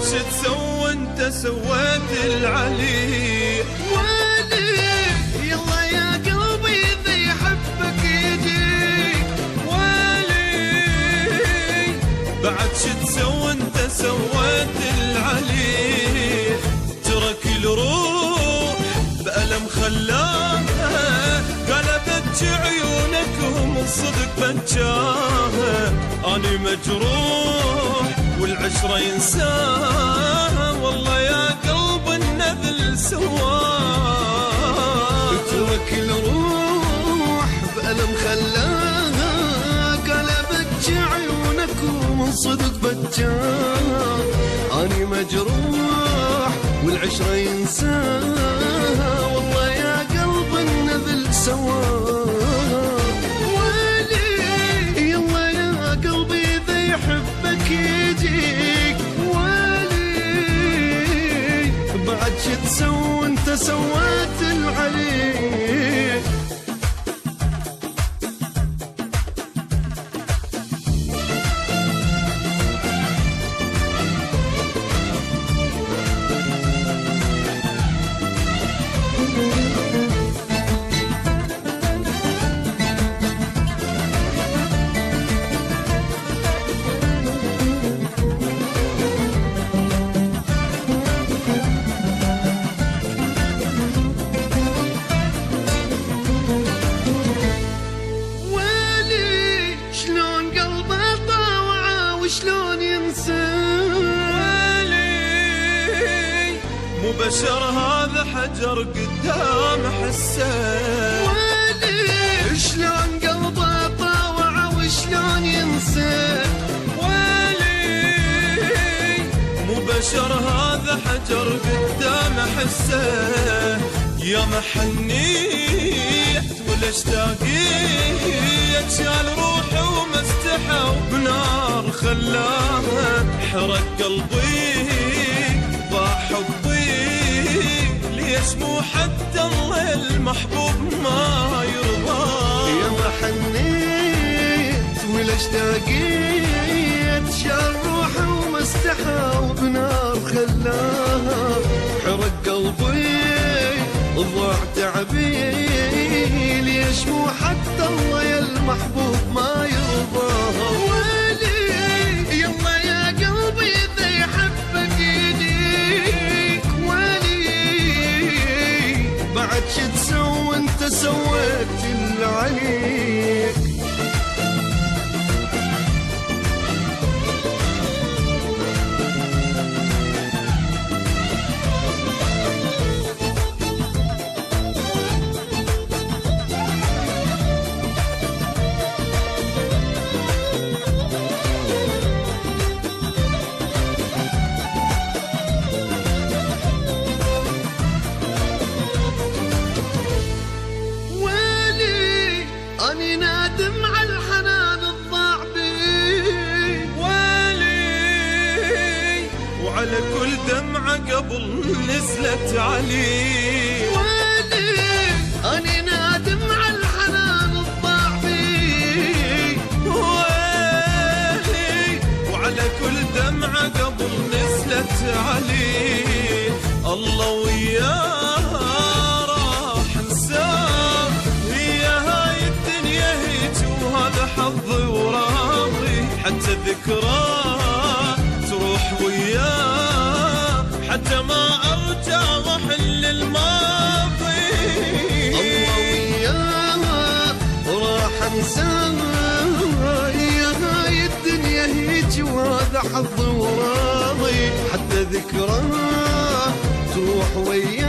تسوى انت سويت العلي. ويلي يلا يا قلبي اذا يحبك يجيك. ويلي بعد تسوى انت سويت العلي. ترك الروح بألم خلاها، قلبت عيونك ومن صدق بجاها. أنا مجروح والعشرة ينساها، والله يا قلب النذل سواه. ترك الروح بألم خلاها، قلبت عيونك ومن صدق بجاها. أنا مجروح والعشرة ينساها، والله يا قلب النذل سواه. ويلي يلا يا قلبي إذا يحبك يجيك. ويلي بعد شو تسوي انت سويت العلي. شلون ينسى. مو بشر هذا حجر قدام حسه. ويلي شلون قلبه طاوع وشلون ينسى. ويلي مو بشر هذا حجر قدام حسه. يا محنيت ولا اشتاقيت، شال روحي وما استحى وبنار خلاها. حرق قلبي ضاع حبي، ليش مو حتى الله المحبوب ما يرضى. يا محنيت ولا اشتاقيت، شال روحي وما استحى وبنار خلاها. حرق قلبي ضاع تعبي، ليش مو حتى الله يا المحبوب ما يرضاها. ويلي يلا يا قلبي اذا يحبك يجيك. ويلي بعد شو تسوي انت سويت العلي. أني نادم على الحنان الضاع بي. ويلي وعلى كل دمعة قبل نزلت علي. ويلي أني نادم على الحنان الضاع بي. ويلي وعلى كل دمعة قبل نزلت علي. الله وياه راح انساه، هذا حظي وراضي. حتى ذكراه تروح وياه، حتى ما ارجع واحل الماضي. الله وياه راح انساه، يا هاي الدنيا هيج وهذا حظي وراضي. حتى ذكراه تروح وياه،